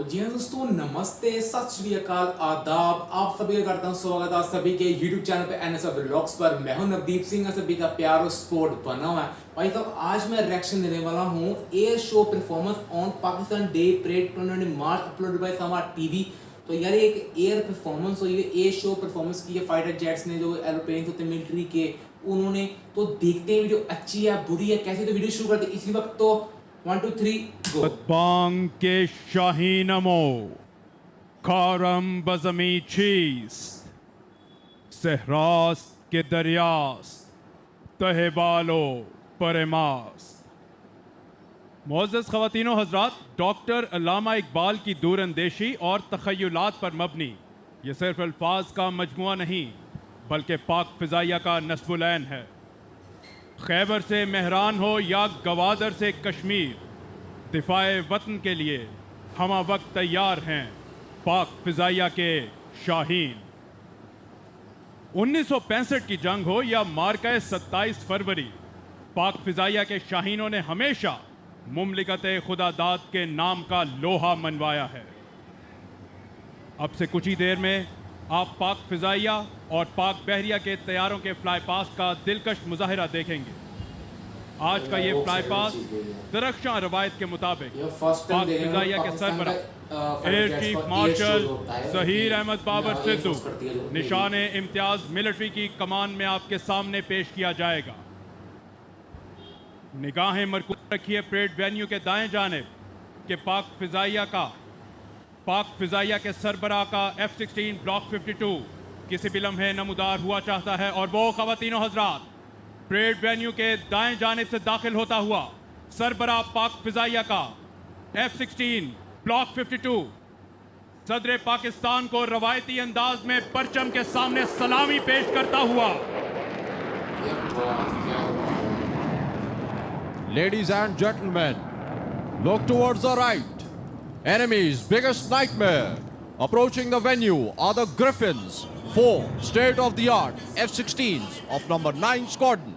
तो जी हाँ दोस्तों, नमस्ते, सत श्री अकाल, आदाब। आप सभी का करता हूँ स्वागत आप सभी के YouTube चैनल पे NSR व्लॉग्स पर। मैं हूं नवदीप सिंह, सभी का प्यार और सपोर्ट बना हुआ है। भाई साहब, आज मैं रिएक्शन देने वाला हूँ air show performance on Pakistan day parade 20 March uploaded by Samaa TV. तो यार एक एयर परफॉर्मेंस हो, ये एयर शो परफॉर्मेंस की है फाइटर जेट्स ने, जो एरोप्लेन होते हैं मिलिट्री के, उन्होंने। तो देखते हैं वीडियो अच्छी है बुरी है कैसे, तो वीडियो शुरू करते हैं इसी वक्त। तो 1 2 3 गो। बांग के शाहीनमो खारम बजमी चीज सहरास के दरियास तहेबालो परमास। मोअज़्ज़ज़ ख़वातीनो हज़रात, डॉक्टर अल्लामा इकबाल की दूरअंदेशी और तख़य्युलात पर मबनी ये सिर्फ अल्फाज का मजमुआ नहीं बल्कि पाक फ़िज़ाइया का नस्बुल-ऐन है। खैबर से मेहरान हो या गवादर से कश्मीर, दिफाए वतन के लिए हम वक्त तैयार हैं पाक फ़िज़ाइया के शाहीन। 1965 की जंग हो या मार्का 27 फरवरी, पाक फ़िज़ाइया के शाहीनों ने हमेशा मुमलिकत खुदादाद के नाम का लोहा मनवाया है। अब से कुछ ही देर में आप पाक फ़िज़ाइया और पाक बहरिया के तैयारों के फ्लाई पास्ट का दिलकश मुजाहिरा देखेंगे। आज का ये फ्लाई पास्ट दरख्शां रवायत के मुताबिक पाक फ़िज़ाइया के सरबराह air chief marshal Zaheer Ahmed Babar Sidhu निशान इम्तियाज़ मिलिट्री की कमान में आपके सामने पेश किया जाएगा। निगाहें मरकूज़ रखिए परेड वेन्यू के दाएं जानिब के पाक फ़िज़ाइया के सरबराह का F-16 ब्लॉक 52 किसी भी लम्हे नमूदार हुआ चाहता है, और वो ख़वातीनो हज़रात परेड वेन्यू के दाएं जानिब से दाखिल होता हुआ सरबराह पाक फ़िज़ाइया का F-16 ब्लॉक 52 सदर पाकिस्तान को रवायती अंदाज में परचम के सामने सलामी पेश करता हुआ। Ladies and gentlemen, look towards the right. Enemy's biggest nightmare. Approaching the venue are the Griffins, 4 state-of-the-art F-16s of number 9 Squadron.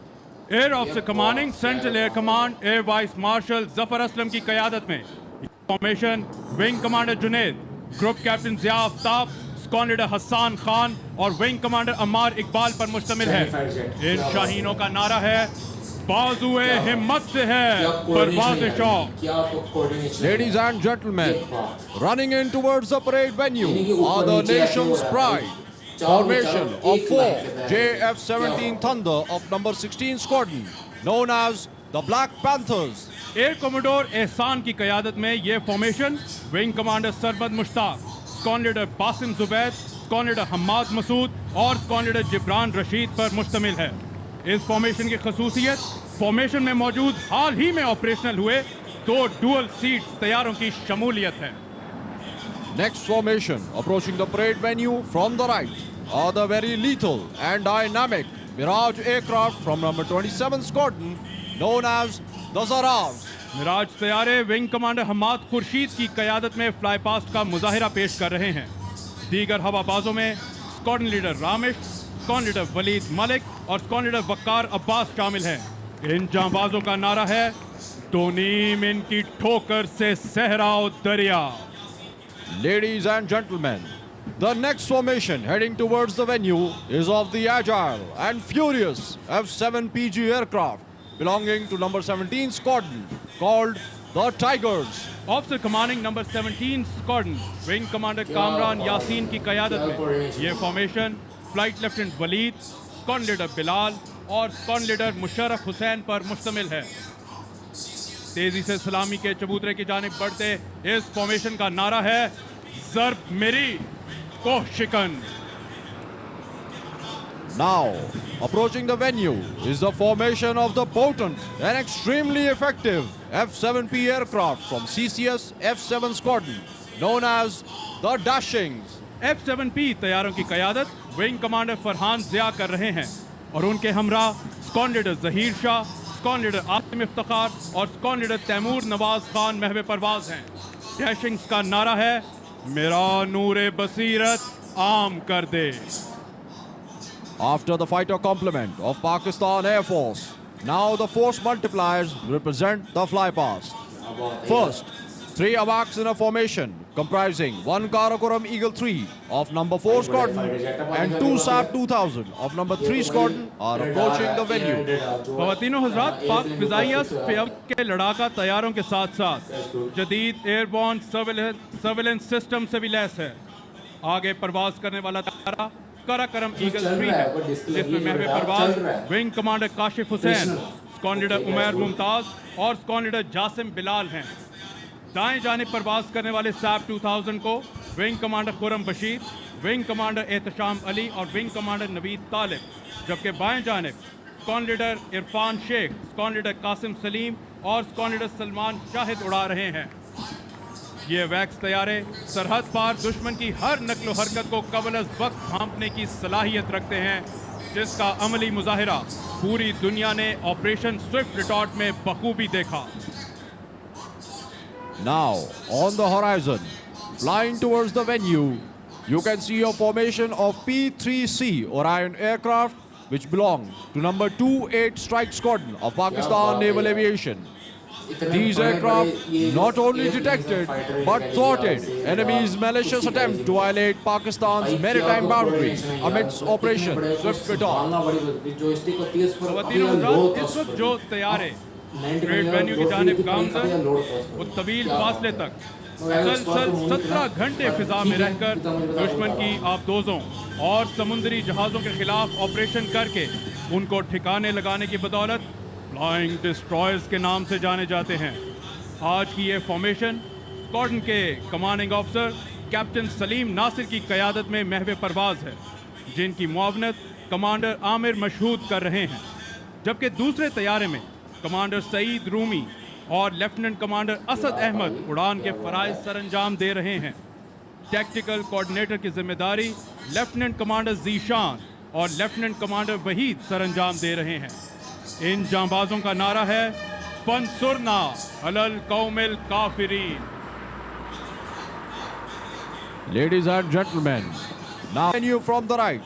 Air officer commanding central air command air vice marshal Zafar Aslam की क़यादत में formation wing commander Junaid, group captain Zia Aftab, squadron leader Hassan Khan और wing commander Ammar Iqbal पर मुश्तमिल है। इन शाहीनों का नारा है बाजुए हिम्मत से है परवाज़ शौक। Ladies and gentlemen, running in towards the parade venue are the nation's pride. Formation of 4 JF-17 Thunder of number 16 Squadron, known as the Black Panthers. Air commodore Ehsan की क़यादत में ये formation wing commander Sarbat Mushtaq, squadron leader Basim Zubaid, squadron leader Hammad Masood और squadron leader Jibran Rashid पर मुश्तमिल है। इस formation की खसूसियत, फॉर्मेशन में मौजूद हाल ही में ऑपरेशनल हुए 2 डुअल सीट तैयारों की शमूलियत है। Next formation approaching the parade venue from the right are the very lethal and dynamic Mirage aircraft from number 27 Squadron, known as the Zaraz. Miraj तैयारे विंग कमांडर हम्माद खुर्शीद की क़यादत में फ्लाई पास्ट का मुजाहिरा पेश कर रहे हैं। दीगर हवाबाजों में squadron leader Ramish, squadron leader Waleed Malik और स्क्वाड्रन लीडर वक्कार अब्बास शामिल हैं। इन जांबाजों का नारा है दोनीम इनकी ठोकर से सहराओ दरिया। Ladies and gentlemen, the next formation heading towards the venue is of the agile and furious F-7PG aircraft belonging to number 17 Squadron, called the Tigers. Officer commanding number 17 squadron wing commander Kamran Yasin की क़यादत में ये formation flight lieutenant Waleed, squadron leader Bilal और squadron leader Musharraf Hussain पर मुश्तमिल है। तेजी से सलामी के चबूतरे की जानिब बढ़ते इस फॉर्मेशन का नारा है ज़र्ब मेरी कोह शिकन। Now, approaching the venue is the formation of the potent and extremely effective F-7P aircraft from CCS F-7 Squadron, known as the Dashings. F-7P तैयारों की क़यादत विंग कमांडर फरहान ज़िया कर रहे हैं और उनके हमरा squadron leader Zaheer Shah, squadron leader Asim Iftikhar और स्क्वाड्रन लीडर तैमूर नवाज खान महवे परवाज हैं। डैशिंग्स का नारा है मेरा नूरे बसीरत आम कर दे। After the fighter complement of Pakistan Air Force, now the force multipliers represent the fly past. First, 3 AWACS in a formation comprising 1 Karakoram Eagle 3 of number 4 Squadron and 2 SAP 2000 of number 3 Squadron are approaching the venue. ख़वातीनो हज़रात, पाक फ़िज़ाइया फ़ियब के लड़ाका तैयारों के साथ साथ जदीद airborne surveillance system से भी lace है। आगे परवाज करने वाला तारा काराकोरम ईगल 3 है, जिसमें महवे परवाज wing commander Kashif Hussain, squadron leader Umair Mumtaz और स्क्वाड्रन लीडर जासिम बिलाल हैं। दाएं जानिब परवाज करने वाले सैप 2000 को wing commander Khurram Bashir, wing commander Ehtesham Ali और विंग कमांडर नवीद तालिब, जबकि बाएं जानिब squadron leader Irfan Sheikh, squadron leader Qasim Saleem और स्क्वाड्रन लीडर सलमान शाहिद उड़ा रहे हैं। ये वैक्स तैयारे सरहद पार दुश्मन की हर नकलो हरकत को कबल अज़ वक्त भांपने की सलाहियत रखते हैं, जिसका अमली मुजाहिरा पूरी दुनिया ने ऑपरेशन स्विफ्ट रिटॉर्ट में बखूबी देखा। Now, on the horizon, flying towards the venue, you can see a formation of P-3C Orion aircraft which belong to number 28 Strike Squadron of Pakistan Naval Aviation. These aircraft not only detected but thwarted enemy's malicious attempt to violate Pakistan's maritime boundaries amidst Operation Swift Return. ख़वातीनो हज़रात, इस वक्त जो तैयारे great venue की जानिब गामज़न वो तवील फासले तक मुसलसल 17 घंटे फिजा में रहकर दुश्मन की आबदोजों और समुद्री जहाज़ों के खिलाफ ऑपरेशन करके उनको ठिकाने लगाने की बदौलत फ्लाइंग डिस्ट्रॉयर्स के नाम से जाने जाते हैं। आज की ये फॉर्मेशन स्क्वाड्रन के commanding officer captain Saleem Nasir की क़यादत में महवे परवाज है, जिनकी मुआवनत कमांडर आमिर मशहूद कर रहे हैं, जबकि दूसरे तैयारे में कमांडर सईद रूमी और लेफ्टिनेंट कमांडर असद अहमद उड़ान के फ़राइज़ सरअंजाम दे रहे हैं। टैक्टिकल कोऑर्डिनेटर की जिम्मेदारी लेफ्टिनेंट कमांडर जीशान और लेफ्टिनेंट कमांडर वहीद सरअंजाम दे रहे हैं। इन जांबाजों का नारा है फंसुरना अलल कौमिल काफिरीन। Ladies and gentlemen, now venue from the right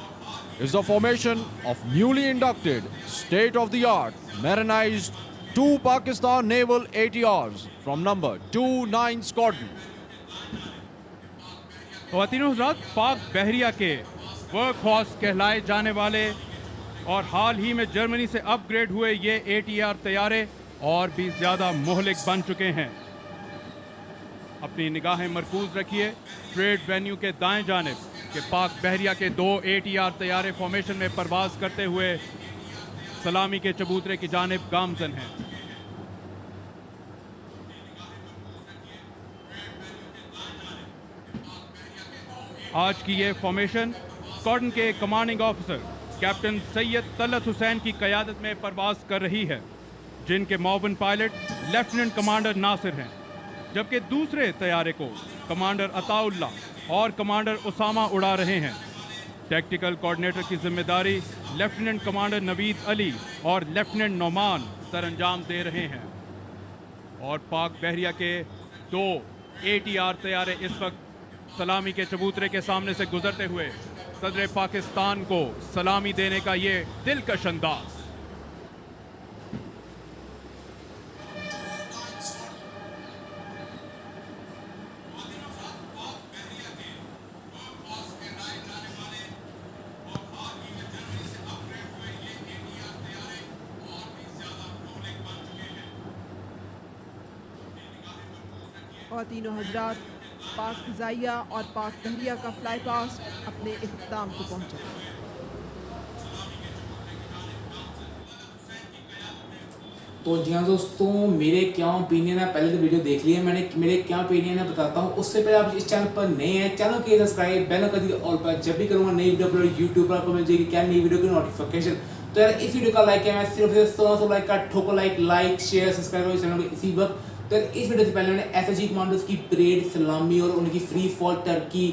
is the formation of newly inducted, state-of-the-art, Marinized 2 Pakistan Naval ATRs from number 29 Squadron. ख़वातीनो हज़रात, पाक बहरिया के वर्क हॉर्स कहलाए जाने वाले और हाल ही में जर्मनी से अपग्रेड हुए ये ATR तैयारे और भी ज़्यादा मोहलिक बन चुके हैं। अपनी निगाहें मरकूज़ रखिए ट्रेड वेन्यू के दाएं जानिब के पाक बहरिया के 2 ATR तैयारे फॉर्मेशन में परवाज करते हुए सलामी के चबूतरे की जानिब गामज़न हैं। आज की ये फॉर्मेशन स्क्वाड्रन के commanding officer captain Syed Talat Hussain की क़यादत में परवाज कर रही है, जिनके मौबन पायलट लेफ्टिनेंट कमांडर नासिर हैं, जबकि दूसरे तैयारे को कमांडर अताउल्ला और कमांडर उसामा उड़ा रहे हैं। टैक्टिकल कोऑर्डिनेटर की जिम्मेदारी लेफ्टिनेंट कमांडर नवीद अली और लेफ्टिनेंट नोमान सरअंजाम दे रहे हैं। और पाक बहरिया के 2 ATR तैयारे इस वक्त सलामी के चबूतरे के सामने से गुजरते हुए सदर पाकिस्तान को सलामी देने का ये दिलकश अंदाज। और तीनों हजरात, पाक फ़िज़ाइया और पाक बहरिया का फ्लाई पास्ट अपने इख्तिताम को पहुंचा। तो जी हाँ दोस्तों, मेरे क्या ओपिनियन है, पहले तो वीडियो देख लिया मैंने, मेरे क्या ओपिनियन है बताता हूँ। उससे पहले आप इस चैनल पर नए हैं, चैनल के सब्सक्राइब बेल कर दीजिए ऑल पर, जब भी करूँगा नई वीडियो अपलोड यूट्यूब पर आपको मिल जाएगी क्या नई वीडियो की नोटिफिकेशन। तो यार इस वीडियो का लाइक है, मैं सिर्फ 100 लाइक का ठोको लाइक शेयर सब्सक्राइब करो इस चैनल को इसी वक्त। तो इस वीडियो से पहले मैंने SSG कमांडोज की परेड सलामी और उनकी free fall Turkey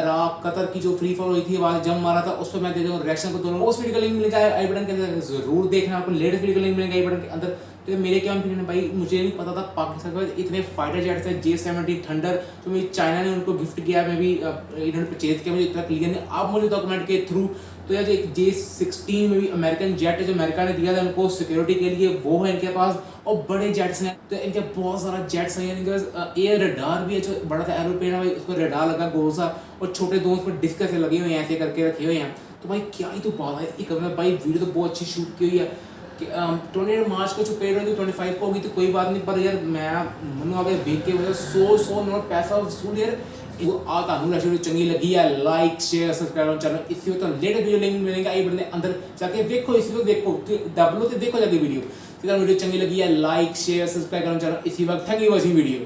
Iraq Qatar की जो फ्री फॉल हुई थी, वहाँ जम मारा था, उस पर मैं दे दूँगा रिएक्शन को दोनों। उस वीडियो का लिंक मिलेगा आई बटन के अंदर, जरूर देखना। आपको लेटेस्ट वीडियो का लिंक मिलेगा आई बटन के अंदर। तो मेरे क्या ओपिनियन है भाई, मुझे नहीं पता था पाकिस्तान के पास इतने फाइटर जेट्स हैं J-70 थंडर, तो मेरी चाइना ने उनको गिफ्ट किया, मैं भी इन्होंने परचेज किया, मुझे इतना क्लियर नहीं। आप मुझे डॉक्यूमेंट के थ्रू तो यार एक J-16 में भी अमेरिकन जेट है जो अमेरिका ने दिया था उनको सिक्योरिटी के लिए, वो है इनके पास, और बड़े जेट्स हैं, तो इनके बहुत सारा जेट्स हैं, इनके पास एयर रडार भी है जो बड़ा सा एरोप्लेन है भाई, उस पर रडार लगा गोल सा, और छोटे दो उस पर डिस्कस लगे हुए हैं, ऐसे करके रखे हुए हैं। तो भाई क्या ही तो बात है, एक भाई वीडियो तो बहुत अच्छी शूट की हुई है कि 28 मार्च को जो पेड होगी 25 को होगी तो कोई बात नहीं, पर यार मैं मनु आगे देख के वजह 100 नोट पैसा वसूल यार वो आता हूँ। वीडियो चंगी लगी है लाइक शेयर सब्सक्राइब चैनल, इसी तो लेटेस्ट वीडियो लिंक मिलेगा, आई बटन अंदर जाके देखो, इसी को देखो डब्लो तो देखो जाके वीडियो, वीडियो चंगी लगी है लाइक शेयर सब्सक्राइब करो चैनल इसी वक्त। Thank you watching video.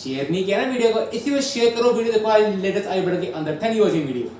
Share नहीं किया ना वीडियो को, इसी वक्त शेयर करो वीडियो, देखो लेटेस्ट आई बटन के अंदर। Thank you watching video.